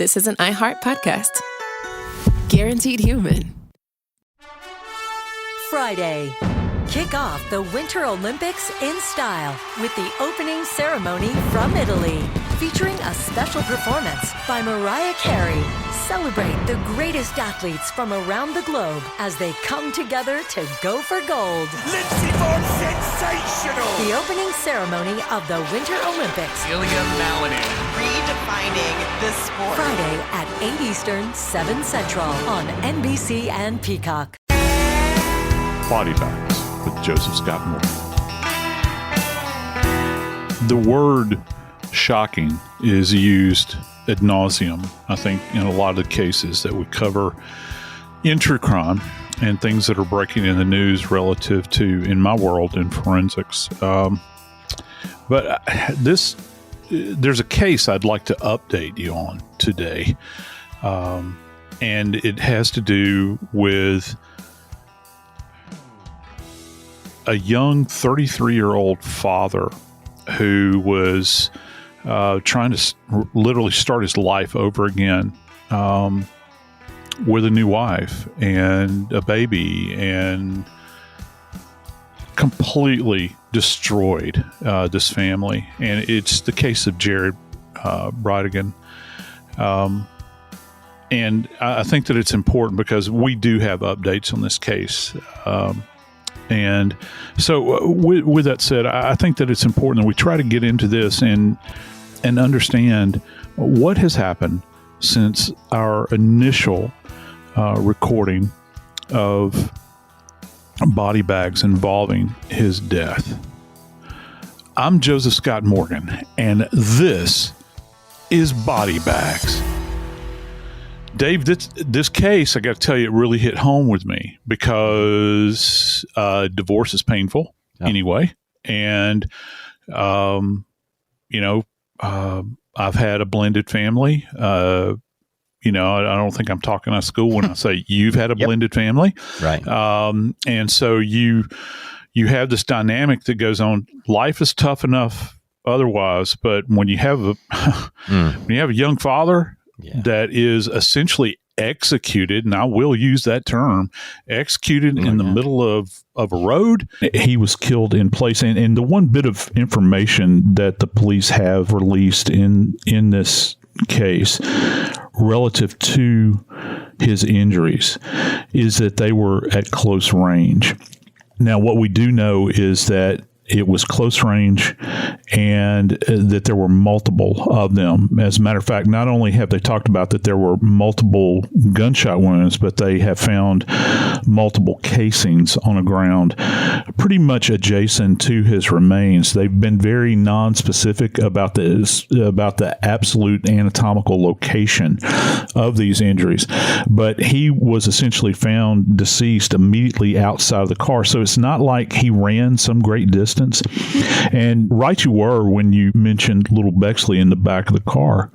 This is an iHeart podcast. Guaranteed human. Friday. Kick off the Winter Olympics in style with the opening ceremony from Italy, featuring a special performance by Mariah Carey. Celebrate the greatest athletes from around the globe as they come together to go for gold. Lindsey Vonn, sensational! The opening ceremony of the Winter Olympics. Ilya Malinin. Redefining the sport. Friday at 8 Eastern, 7 Central on NBC and Peacock. Body Bags with Joseph Scott Moore. The word shocking is used ad nauseum, I think, in a lot of the cases that we cover in true crime and things that are breaking in the news relative to, in my world, in forensics. But there's a case I'd like to update you on today. And it has to do with a young 33-year-old father who was trying to literally start his life over again with a new wife and a baby, and completely destroyed this family. And it's the case of Jared Bridegan. And I think that it's important because we do have updates on this case. And so with that said, I think that it's important that we try to get into this and understand what has happened since our initial recording of Body Bags involving his death. I'm Joseph Scott Morgan, and this is Body Bags. Dave, this case, I got to tell you, it really hit home with me because divorce is painful anyway. And, I've had a blended family. I don't think I'm talking out of school when I say you've had a blended family. Right. And so you have this dynamic that goes on. Life is tough enough otherwise, but when you have when you have a young father that is essentially executed, and I will use that term, executed in the middle of a road. He was killed in place. And the one bit of information that the police have released in this case relative to his injuries is that they were at close range. Now, what we do know is that it was close range and that there were multiple of them. As a matter of fact, not only have they talked about that there were multiple gunshot wounds, but they have found multiple casings on the ground pretty much adjacent to his remains. They've been very non-specific about the absolute anatomical location of these injuries. But he was essentially found deceased immediately outside of the car. So it's not like he ran some great distance. And right you were when you mentioned little Bexley in the back of the car.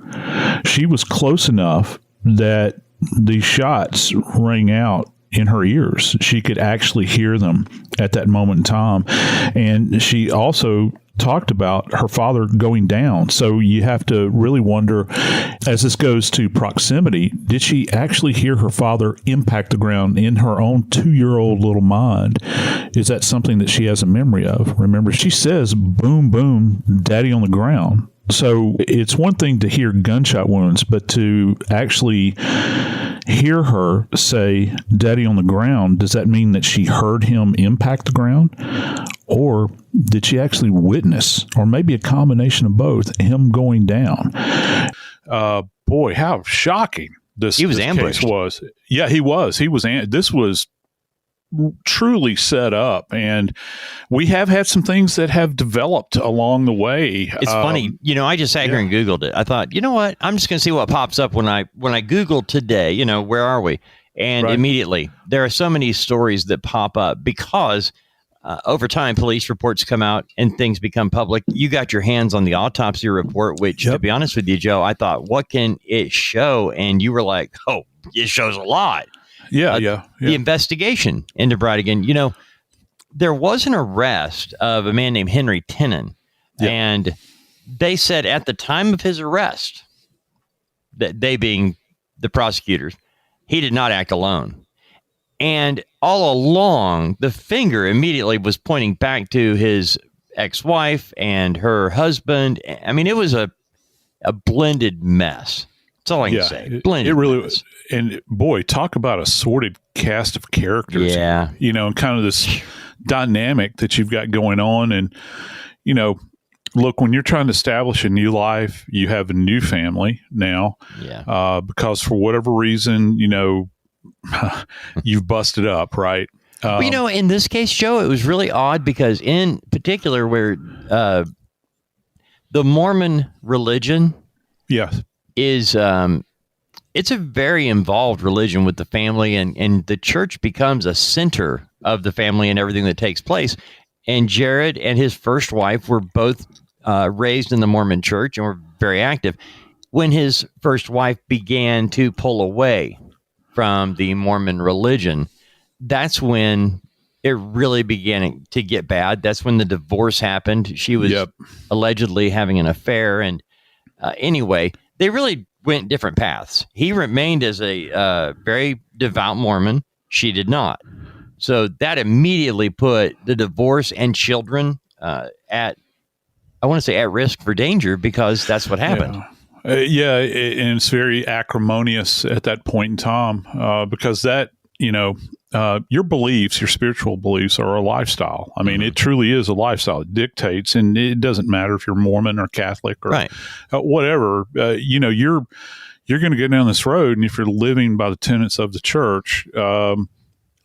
She was close enough that these shots rang out in her ears. She could actually hear them at that moment in time. And she also talked about her father going down. So you have to really wonder, as this goes to proximity, did she actually hear her father impact the ground in her own 2-year-old little mind? Is that something that she has a memory of? Remember, she says, boom, boom, daddy on the ground. So it's one thing to hear gunshot wounds, but to actually hear her say, daddy on the ground, does that mean that she heard him impact the ground? Or did she actually witness, or maybe a combination of both, him going down? Boy, how shocking this case was. Yeah, he was. This was truly set up, and we have had some things that have developed along the way. It's funny, I just sat here and Googled it. I thought, you know what, I'm just going to see what pops up when I Googled today, where are we? And immediately there are so many stories that pop up because over time, police reports come out and things become public. You got your hands on the autopsy report, which, to be honest with you, Joe, I thought, what can it show? And you were like, oh, it shows a lot. The investigation into Bridegan, there was an arrest of a man named Henry Tennant. And they said at the time of his arrest, that they being the prosecutors, he did not act alone. And all along, the finger immediately was pointing back to his ex-wife and her husband. I mean, it was a blended mess. That's all I can say. Blended. It really mess. was. And boy, talk about a sordid cast of characters. Yeah. You know, and kind of this dynamic that you've got going on. And, you know, look, when you're trying to establish a new life, you have a new family now. Yeah. Because for whatever reason, you know, you've busted up, right? Well, you know, in this case, Joe, it was really odd because in particular where the Mormon religion is it's a very involved religion with the family, and the church becomes a center of the family and everything that takes place. And Jared and his first wife were both raised in the Mormon church and were very active. When his first wife began to pull away from the Mormon religion, that's when it really began to get bad. That's when the divorce happened. She was allegedly having an affair. And anyway, they really went different paths. He remained as a very devout Mormon. She did not. So that immediately put the divorce and children at risk for danger, because that's what happened. Yeah. And it's very acrimonious at that point in time because that, you know, your beliefs, your spiritual beliefs are a lifestyle. I mean, it truly is a lifestyle. It dictates, and it doesn't matter if you're Mormon or Catholic or whatever. You know, you're going to get down this road, and if you're living by the tenets of the church,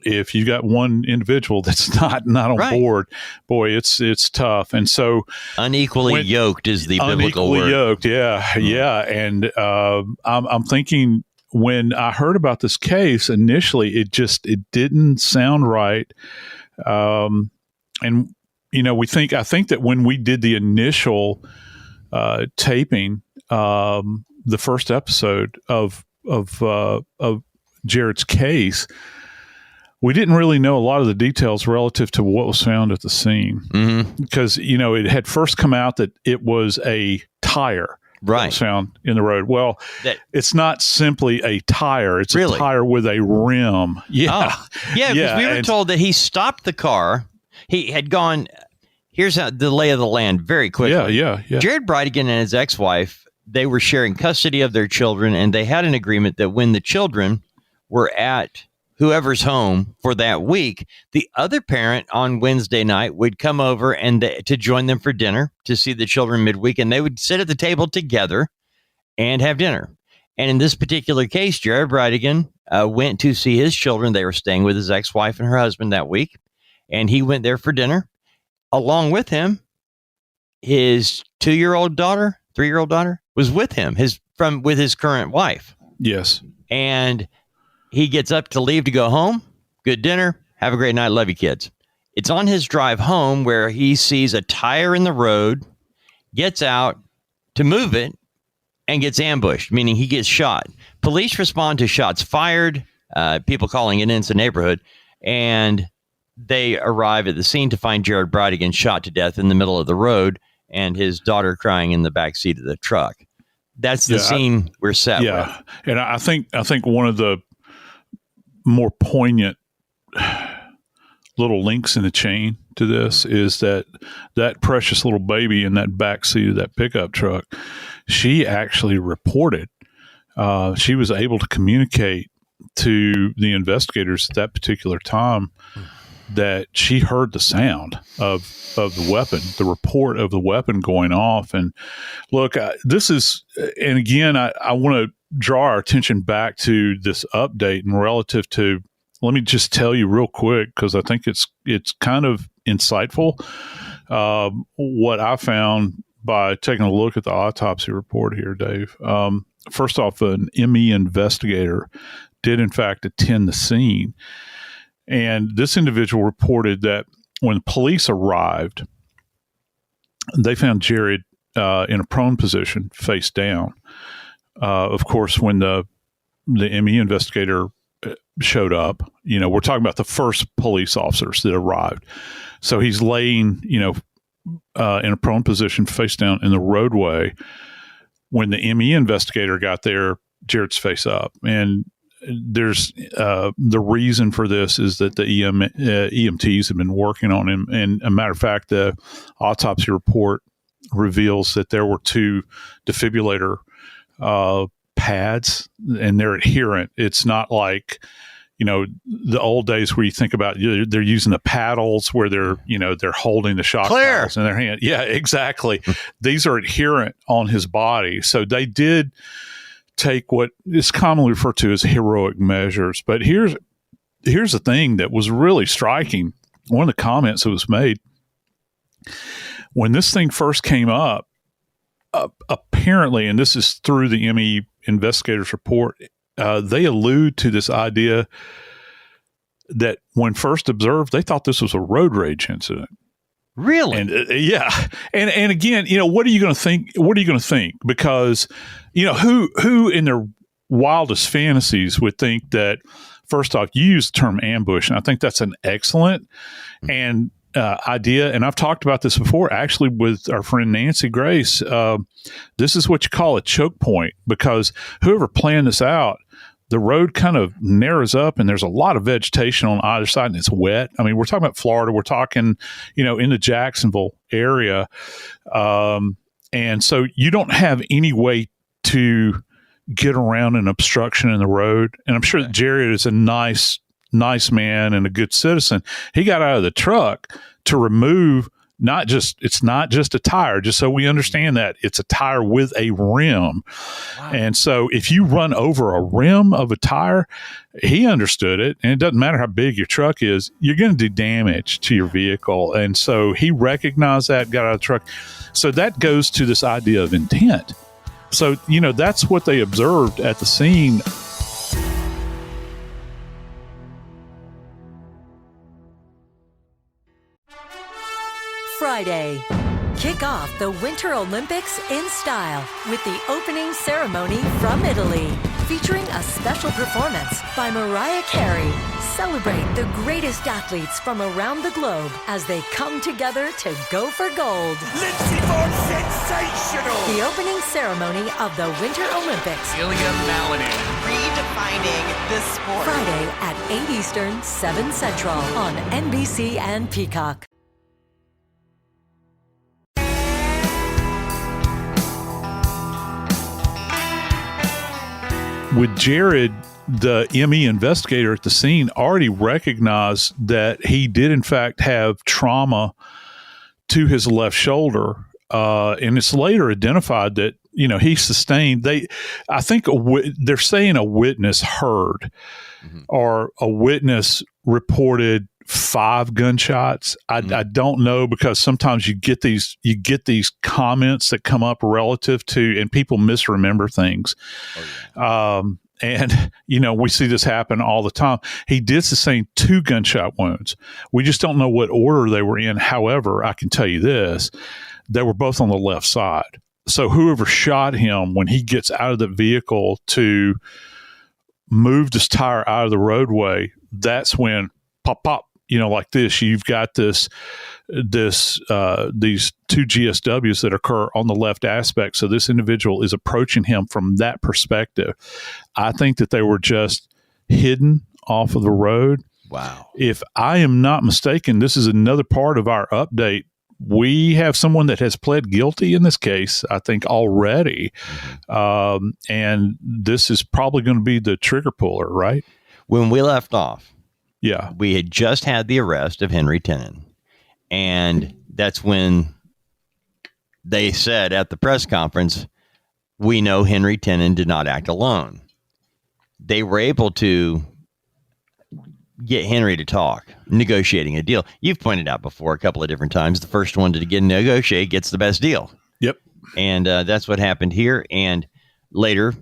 if you got one individual that's not on board, boy, it's tough. And so unequally yoked is the biblical word. Yoked, yeah. And I'm thinking, when I heard about this case initially, it didn't sound right. And you know, I think that when we did the initial taping, the first episode of Jared's case, we didn't really know a lot of the details relative to what was found at the scene, because, you know, it had first come out that it was a tire that was found in the road. Well, it's not simply a tire; it's a tire with a rim. Because we were told that he stopped the car. He had gone. Here's the lay of the land very quickly. Yeah. Jared Bridegan and his ex-wife, they were sharing custody of their children, and they had an agreement that when the children were at whoever's home for that week, the other parent on Wednesday night would come over and to join them for dinner to see the children midweek, and they would sit at the table together and have dinner. And in this particular case, Jared Bridegan went to see his children. They were staying with his ex-wife and her husband that week, and he went there for dinner. Along with him, his 3-year-old daughter was with him, with his current wife. Yes. And he gets up to leave to go home. Good dinner. Have a great night. Love you, kids. It's on his drive home where he sees a tire in the road, gets out to move it, and gets ambushed, meaning he gets shot. Police respond to shots fired, people calling it in the neighborhood, and they arrive at the scene to find Jared Bridegan shot to death in the middle of the road and his daughter crying in the back seat of the truck. That's the scene we're set with. And I think one of the more poignant little links in the chain to this is that precious little baby in that backseat of that pickup truck, she actually reported. She was able to communicate to the investigators at that particular time that she heard the sound of the weapon, the report of the weapon going off. And look, this is, and again, I want to draw our attention back to this update and relative to, let me just tell you real quick, because I think it's kind of insightful. What I found by taking a look at the autopsy report here, Dave. First off, an ME investigator did in fact attend the scene. And this individual reported that when police arrived, they found Jared in a prone position, face down. Of course, when the ME investigator showed up, you know, we're talking about the first police officers that arrived. So he's laying, you know, in a prone position, face down in the roadway. when the ME investigator got there, Jared's face up. And there's the reason for this is that the EMTs have been working on him. And a matter of fact, the autopsy report reveals that there were 2 defibrillator pads, and they're adherent. It's not like, the old days where you think about they're using the paddles where they're holding the shock paddles in their hand. Yeah, exactly. These are adherent on his body. So they did take what is commonly referred to as heroic measures. But here's the thing that was really striking. One of the comments that was made when this thing first came up, apparently, and this is through the ME investigators report, they allude to this idea that when first observed, they thought this was a road rage incident. Really? And yeah. And again, what are you going to think? What are you going to think? Because, who in their wildest fantasies would think that, first off, you use the term ambush, and I think that's an excellent idea. And I've talked about this before, actually, with our friend Nancy Grace. This is what you call a choke point, because whoever planned this out, the road kind of narrows up and there's a lot of vegetation on either side and it's wet. I mean, we're talking about Florida. We're talking, in the Jacksonville area. And so you don't have any way to get around an obstruction in the road. And I'm sure that Jared is a nice man and a good citizen. He got out of the truck to remove it's not just a tire, just so we understand that it's a tire with a rim. Wow. And so if you run over a rim of a tire, he understood it. And it doesn't matter how big your truck is, you're going to do damage to your vehicle. And so he recognized that, got out of the truck. So that goes to this idea of intent. So, that's what they observed at the scene. Friday. Kick off the Winter Olympics in style with the opening ceremony from Italy, featuring a special performance by Mariah Carey. Celebrate the greatest athletes from around the globe as they come together to go for gold. Lindsey Vonn, sensational! The opening ceremony of the Winter Olympics. Ilya Malinin. Redefining this sport. Friday at 8 Eastern, 7 Central on NBC and Peacock. With Jared, the ME investigator at the scene already recognized that he did, in fact, have trauma to his left shoulder. And it's later identified that, he sustained, I think they're saying a witness heard or a witness reported 5 gunshots. I don't know, because sometimes you get these comments that come up relative to, and people misremember things. Oh, yeah. And we see this happen all the time. He did sustain 2 gunshot wounds. We just don't know what order they were in. However, I can tell you this, they were both on the left side. So whoever shot him, when he gets out of the vehicle to move this tire out of the roadway, that's when pop, like this, you've got these 2 GSWs that occur on the left aspect. So this individual is approaching him from that perspective. I think that they were just hidden off of the road. Wow. If I am not mistaken, this is another part of our update. We have someone that has pled guilty in this case, I think, already. And this is probably going to be the trigger puller, right? When we left off, yeah, we had just had the arrest of Henry Tenen. And that's when they said at the press conference, we know Henry Tenen did not act alone. They were able to get Henry to talk, negotiating a deal. You've pointed out before a couple of different times, the first one to get negotiate gets the best deal. Yep. And that's what happened here. And later,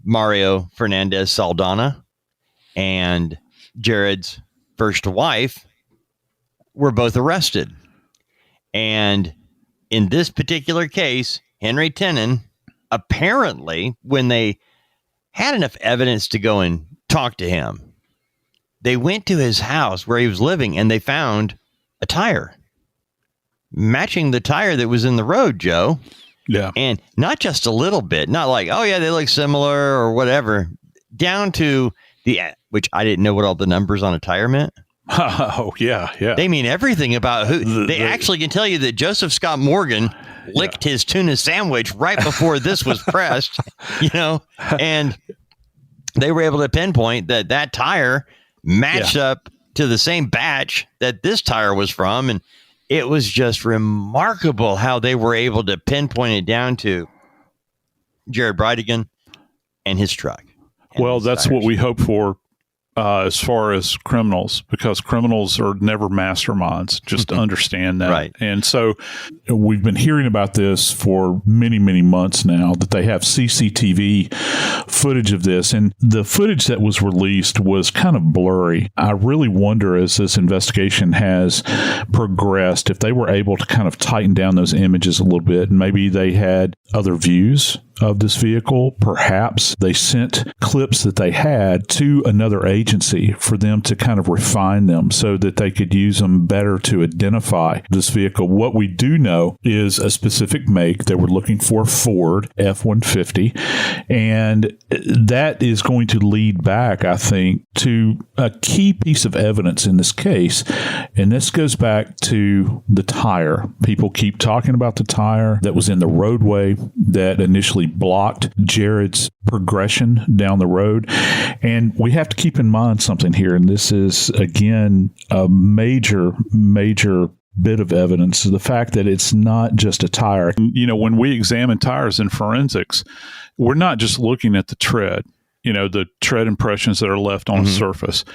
Mario Fernandez Saldana and Jared's first wife were both arrested. And in this particular case, Henry Tenen, apparently, when they had enough evidence to go and talk to him, they went to his house where he was living and they found a tire matching the tire that was in the road, Joe. Yeah. And not just a little bit, not like, oh yeah, they look similar or whatever, down to which I didn't know what all the numbers on a tire meant. Oh, yeah. They mean everything about who. They actually can tell you that Joseph Scott Morgan licked his tuna sandwich right before this was pressed, and they were able to pinpoint that tire matched up to the same batch that this tire was from. And it was just remarkable how they were able to pinpoint it down to Jared Bridegan and his truck. Well, that's what we hope for. As far as criminals, because criminals are never masterminds, just to understand that. Right. And so we've been hearing about this for many, many months now, that they have CCTV footage of this. And the footage that was released was kind of blurry. I really wonder, as this investigation has progressed, if they were able to kind of tighten down those images a little bit. And maybe they had other views of this vehicle. Perhaps they sent clips that they had to another agency for them to kind of refine them so that they could use them better to identify this vehicle. What we do know is a specific make. They were looking for a Ford F-150, and that is going to lead back, I think, to a key piece of evidence in this case, and this goes back to the tire. People keep talking about the tire that was in the roadway that initially blocked Jared's progression down the road. And we have to keep in mind something here, and this is, again, a major bit of evidence, the fact that it's not just a tire. When we examine tires in forensics, we're not just looking at the tread, the tread impressions that are left on the surface.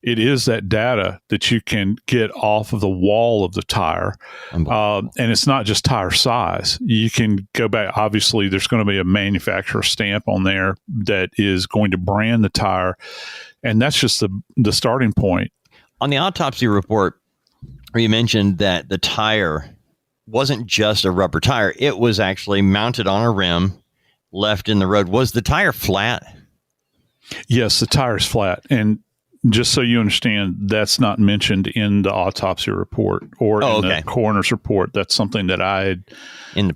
It is that data that you can get off of the wall of the tire. And it's not just tire size. You can go back. Obviously, there's going to be a manufacturer stamp on there that is going to brand the tire. And that's just the starting point. On the autopsy report, where you mentioned that the tire wasn't just a rubber tire, it was actually mounted on a rim left in the road. Was the tire flat? Yes, the tire is flat. And just so you understand, that's not mentioned in the autopsy report or in the coroner's report. That's something that I had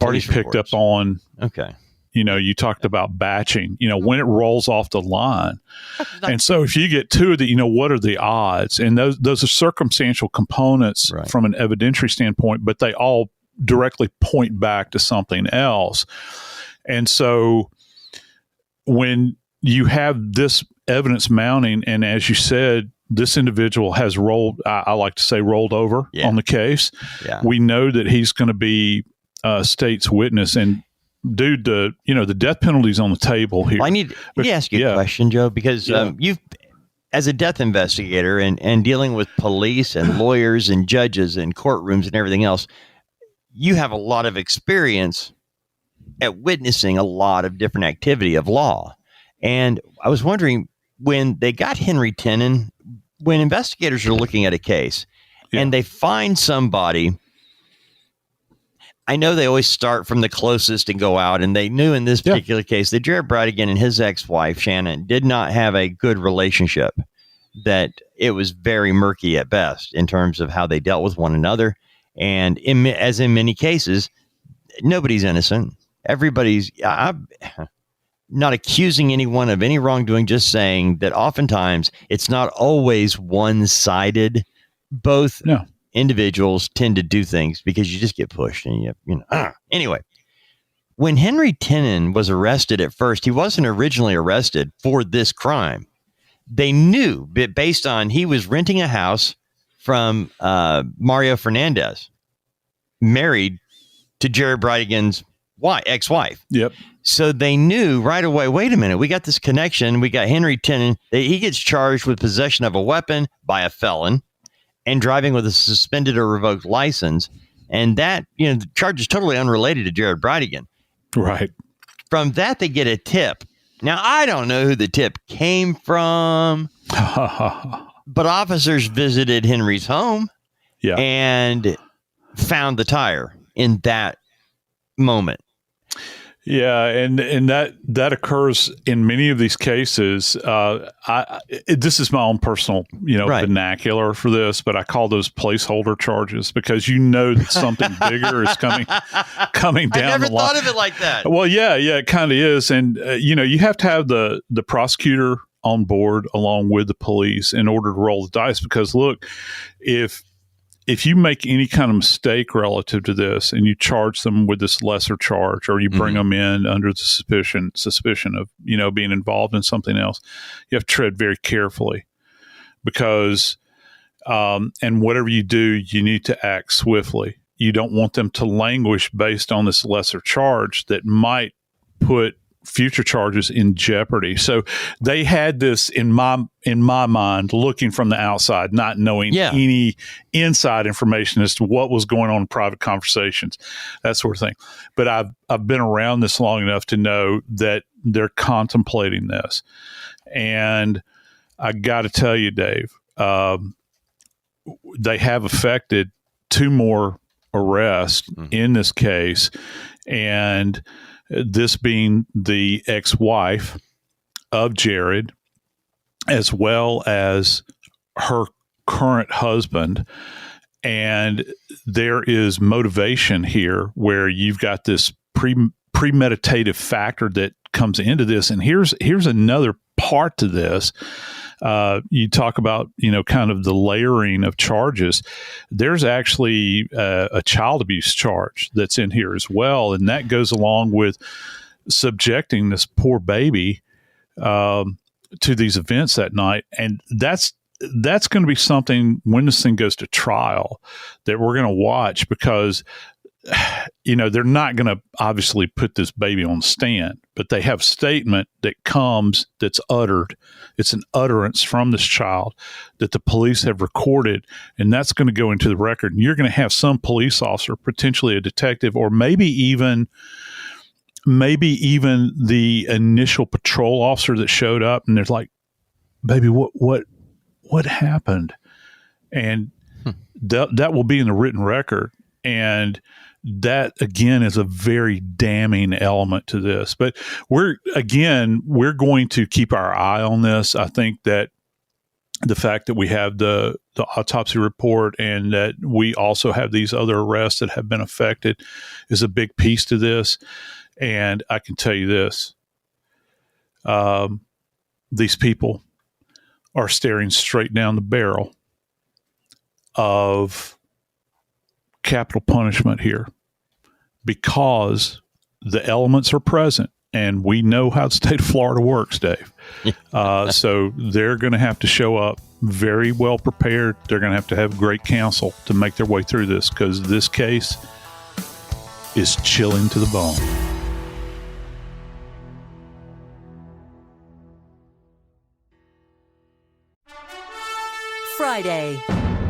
already picked up on. Okay. You talked about batching, when it rolls off the line. And so if you get two of the, what are the odds? And those are circumstantial components from an evidentiary standpoint, but they all directly point back to something else. And so when you have this evidence mounting, and as you said, this individual has rolled over on the case. Yeah. We know that he's going to be a state's witness, and dude, the death penalty's on the table here. Well, I need to ask you a question, Joe, because you've, as a death investigator and dealing with police and lawyers and judges and courtrooms and everything else, you have a lot of experience at witnessing a lot of different activity of law. And I was wondering, when they got Henry Tenen, when investigators are looking at a case and they find somebody, I know they always start from the closest and go out, and they knew in this particular case that Jared Bridegan and his ex-wife, Shannon, did not have a good relationship, that it was very murky at best in terms of how they dealt with one another. And as in many cases, nobody's innocent. Everybody's... I'm not accusing anyone of any wrongdoing, just saying that oftentimes it's not always one-sided. Both individuals tend to do things because you just get pushed and Anyway, when Henry Tenen was arrested at first, he wasn't originally arrested for this crime. They knew, based on he was renting a house from Mario Fernandez, married to Jared Bridegan's ex-wife. Yep. So they knew right away, wait a minute, we got this connection. We got Henry Tenen. He gets charged with possession of a weapon by a felon and driving with a suspended or revoked license. And that, the charge is totally unrelated to Jared Bridegan. Right. From that, they get a tip. Now, I don't know who the tip came from, but officers visited Henry's home and found the tire in that moment. Yeah, and that occurs in many of these cases. This is my own personal, vernacular for this, but I call those placeholder charges because that something bigger is coming down the line. I never thought of it like that. Well, yeah, it kind of is, and you have to have the prosecutor on board along with the police in order to roll the dice. Because look, if you make any kind of mistake relative to this and you charge them with this lesser charge, or you bring them in under the suspicion of, being involved in something else, you have to tread very carefully because, and whatever you do, you need to act swiftly. You don't want them to languish based on this lesser charge that might put future charges in jeopardy. So they had this in my mind, looking from the outside, not knowing any inside information as to what was going on in private conversations, that sort of thing. But I've been around this long enough to know that they're contemplating this. And I got to tell you, Dave, they have effected 2 more arrests in this case. And this being the ex-wife of Jared, as well as her current husband. And there is motivation here where you've got this premeditative factor that comes into this. And here's another part to this. You talk about, kind of the layering of charges. There's actually a child abuse charge that's in here as well. And that goes along with subjecting this poor baby to these events that night. And that's going to be something when this thing goes to trial that we're going to watch because they're not going to obviously put this baby on the stand, but they have a statement that's uttered. It's an utterance from this child that the police have recorded, and that's going to go into the record. And you're going to have some police officer, potentially a detective, or maybe even the initial patrol officer that showed up, and they're like, "Baby, what happened?" And that will be in the written record. And that, again, is a very damning element to this. But we're going to keep our eye on this. I think that the fact that we have the autopsy report and that we also have these other arrests that have been affected is a big piece to this. And I can tell you this, these people are staring straight down the barrel of capital punishment here because the elements are present, and we know how the state of Florida works, Dave. So they're going to have to show up very well prepared. They're going to have great counsel to make their way through this because this case is chilling to the bone. Friday.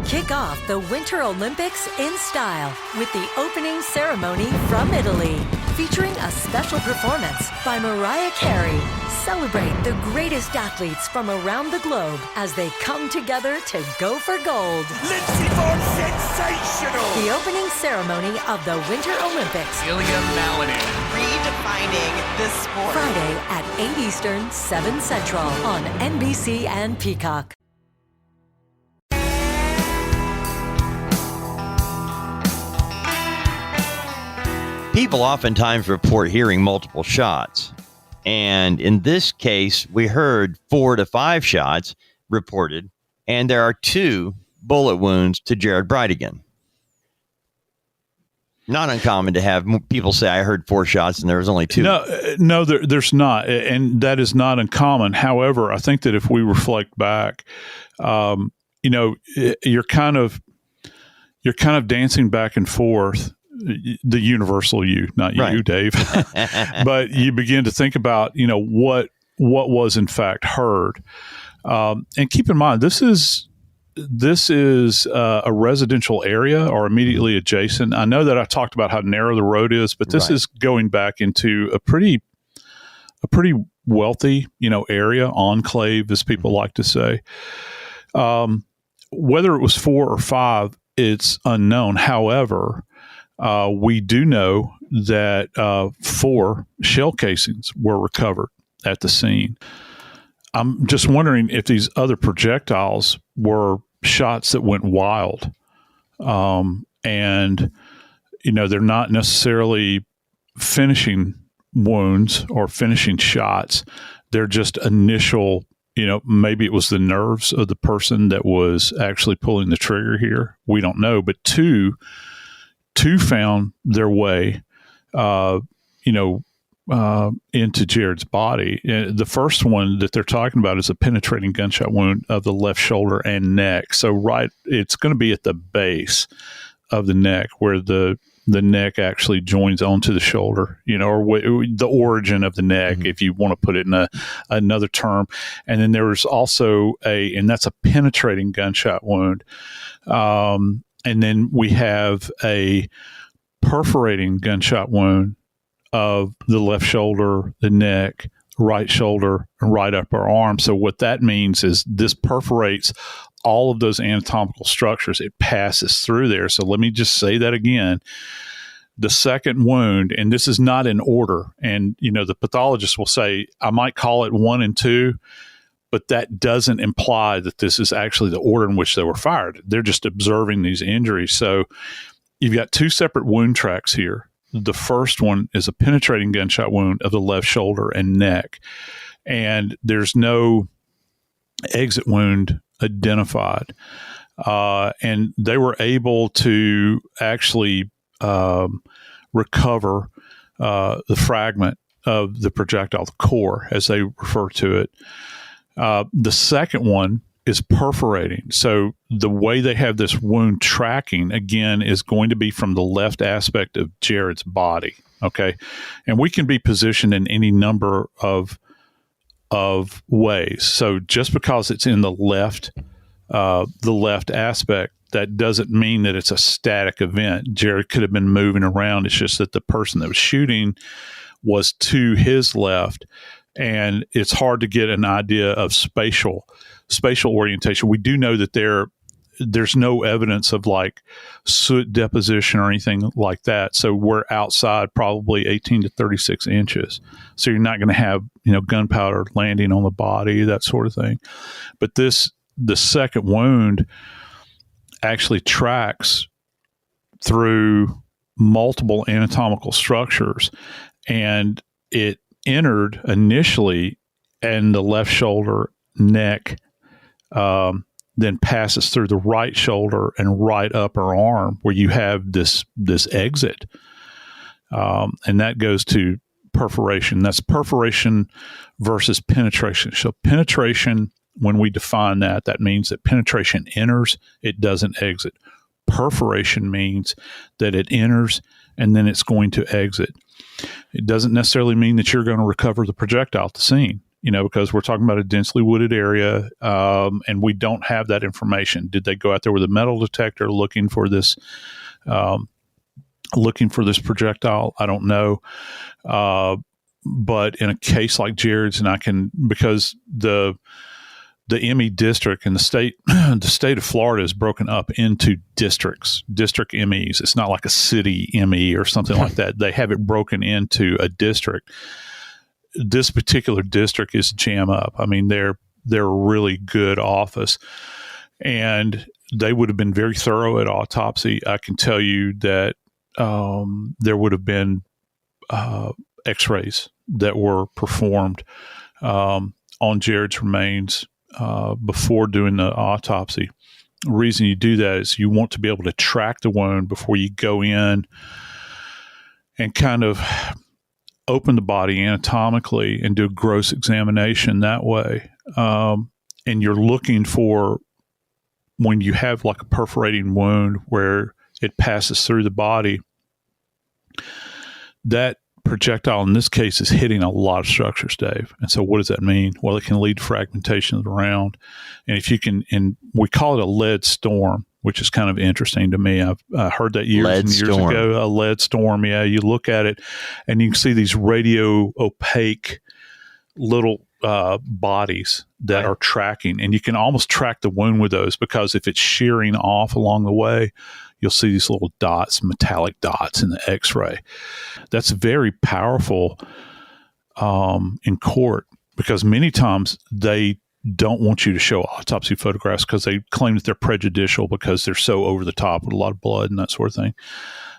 Kick off the Winter Olympics in style with the opening ceremony from Italy, featuring a special performance by Mariah Carey. Celebrate the greatest athletes from around the globe as they come together to go for gold. Lindsey Vonn, sensational! The opening ceremony of the Winter Olympics. Redefining the sport. Friday at 8 Eastern, 7 Central on NBC and Peacock. People oftentimes report hearing multiple shots. And in this case, we heard 4 to 5 shots reported, and there are 2 bullet wounds to Jared Bridegan. Not uncommon to have people say, I heard 4 shots and there was only 2. No, there's not. And that is not uncommon. However, I think that if we reflect back, you're kind of dancing back and forth. The universal you, not you, right, Dave. But you begin to think about, what was in fact heard. And keep in mind, this is a residential area or immediately adjacent. I know that I talked about how narrow the road is, but this is going back into a pretty wealthy, area, enclave, as people like to say. Whether it was 4 or 5, it's unknown. However, we do know that 4 shell casings were recovered at the scene. I'm just wondering if these other projectiles were shots that went wild. And, they're not necessarily finishing wounds or finishing shots. They're just initial, maybe it was the nerves of the person that was actually pulling the trigger here. We don't know. But two found their way, into Jared's body. The first one that they're talking about is a penetrating gunshot wound of the left shoulder and neck. So it's going to be at the base of the neck where the neck actually joins onto the shoulder, or the origin of the neck, if you want to put it in another term. And then there was also and that's a penetrating gunshot wound. And then we have a perforating gunshot wound of the left shoulder, the neck, right shoulder, and right upper arm. So what that means is this perforates all of those anatomical structures. It passes through there. So let me just say that again. The second wound, and this is not in order, and the pathologist will say, I might call it 1 and 2, but that doesn't imply that this is actually the order in which they were fired. They're just observing these injuries. So you've got 2 separate wound tracks here. The first one is a penetrating gunshot wound of the left shoulder and neck, and there's no exit wound identified. And they were able to actually recover the fragment of the projectile, the core, as they refer to it. The second one is perforating. So the way they have this wound tracking, again, is going to be from the left aspect of Jared's body. Okay. And we can be positioned in any number of ways. So just because it's in the left aspect, that doesn't mean that it's a static event. Jared could have been moving around. It's just that the person that was shooting was to his left, and it's hard to get an idea of spatial orientation. We do know that there's no evidence of like soot deposition or anything like that. So we're outside probably 18 to 36 inches. So you're not going to have, gunpowder landing on the body, that sort of thing. But the second wound actually tracks through multiple anatomical structures, and it entered initially in the left shoulder, neck, then passes through the right shoulder and right upper arm, where you have this exit, and that goes to perforation. That's perforation versus penetration. So penetration, when we define that means that penetration enters, it doesn't exit. Perforation means that it enters and then it's going to exit. It doesn't necessarily mean that you're going to recover the projectile at the scene, because we're talking about a densely wooded area, and we don't have that information. Did they go out there with a metal detector looking for this projectile? I don't know. But in a case like Jared's, and because the ME district in the state of Florida is broken up into district MEs. It's not like a city ME or something like that. They have it broken into a district. This particular district is jam up. I mean, they're a really good office, and they would have been very thorough at autopsy. I can tell you that there would have been X-rays that were performed on Jared's remains before doing the autopsy. The reason you do that is you want to be able to track the wound before you go in and kind of open the body anatomically and do a gross examination that way. And you're looking for, when you have like a perforating wound where it passes through the body, that projectile in this case is hitting a lot of structures, Dave. And so what does that mean? Well, it can lead to fragmentation of the round. And if you can, and we call it a lead storm, which is kind of interesting to me. I've heard that years ago, a lead storm. Yeah, you look at it and you can see these radio opaque little bodies that are tracking, and you can almost track the wound with those, because if it's shearing off along the way, you'll see these little dots, metallic dots in the x-ray. That's very powerful in court, because many times they don't want you to show autopsy photographs because they claim that they're prejudicial because they're so over the top with a lot of blood and that sort of thing.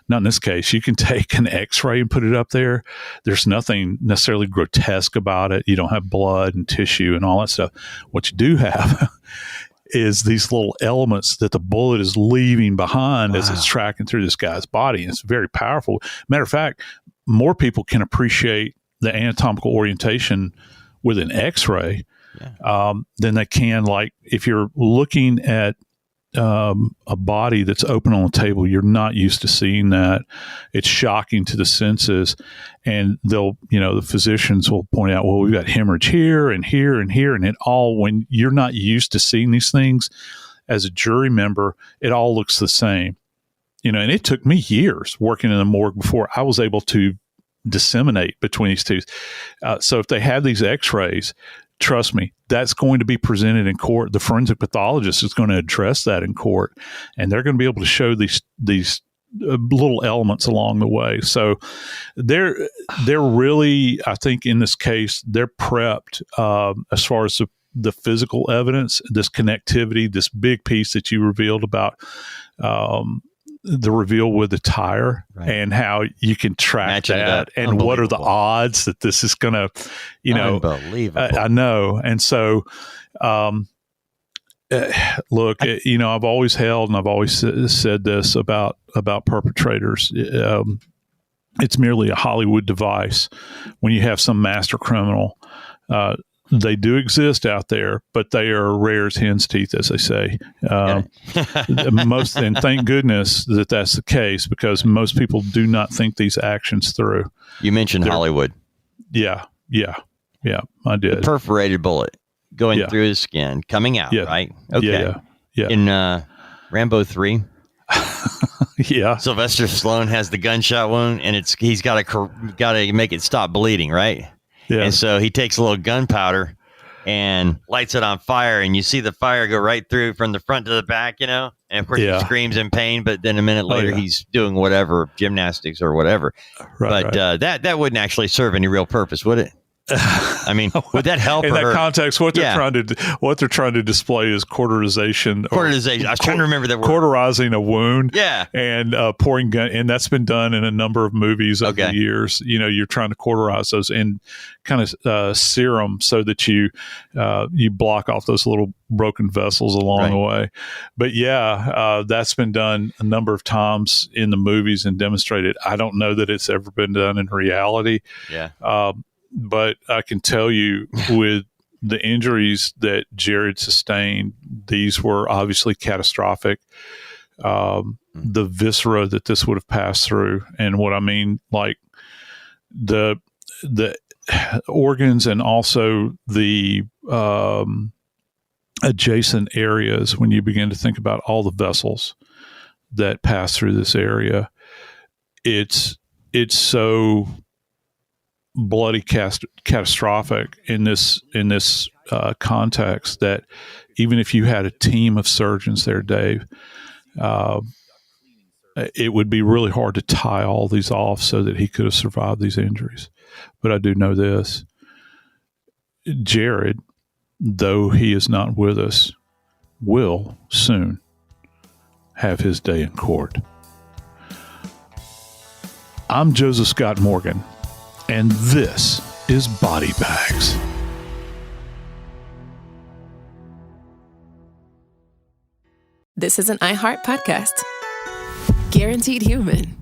Not in this case. You can take an x-ray and put it up there. There's nothing necessarily grotesque about it. You don't have blood and tissue and all that stuff. What you do have is these little elements that the bullet is leaving behind as it's tracking through this guy's body. And it's very powerful. Matter of fact, more people can appreciate the anatomical orientation with an x-ray than they can, like, if you're looking at a body that's open on the table. You're not used to seeing that. It's shocking to the senses. And they'll, the physicians will point out, well, we've got hemorrhage here and here and here. And it all, when you're not used to seeing these things as a jury member, it all looks the same. And it took me years working in the morgue before I was able to disseminate between these two. So if they have these x-rays, trust me, that's going to be presented in court. The forensic pathologist is going to address that in court, and they're going to be able to show these little elements along the way. So they're really, I think in this case, they're prepped as far as the physical evidence, this connectivity, this big piece that you revealed about the reveal with the tire, and how you can track that, and what are the odds that this is going to, unbelievable. I know. And so, look, I've always held, and I've always said this about perpetrators. It's merely a Hollywood device. When you have some master criminal, they do exist out there, but they are rare as hen's teeth, as they say. And thank goodness that that's the case, because most people do not think these actions through. You mentioned Hollywood. Yeah, I did. The perforated bullet going through his skin, coming out, right? Okay. Yeah. In Rambo 3, Sylvester Stallone has the gunshot wound, and he's got to make it stop bleeding, right? Yeah. And so he takes a little gunpowder and lights it on fire, and you see the fire go right through from the front to the back, And of course he screams in pain, but then a minute later he's doing whatever, gymnastics or whatever. Right, but that wouldn't actually serve any real purpose, would it? I mean, would that help? In that context, what they're trying to display is cauterization. I was trying to remember that word. Cauterizing a wound. Yeah. And pouring gun, and that's been done in a number of movies over the years. You're trying to cauterize those and kind of serum so that you block off those little broken vessels along the way. But that's been done a number of times in the movies and demonstrated. I don't know that it's ever been done in reality. Yeah. But I can tell you, with the injuries that Jared sustained, these were obviously catastrophic. The viscera that this would have passed through, and what I mean, like the organs and also the adjacent areas, when you begin to think about all the vessels that pass through this area, it's so bloody catastrophic in this context that even if you had a team of surgeons there, Dave, it would be really hard to tie all these off so that he could have survived these injuries. But I do know this: Jared, though he is not with us, will soon have his day in court. I'm Joseph Scott Morgan, and this is Body Bags. This is an iHeart podcast. Guaranteed human.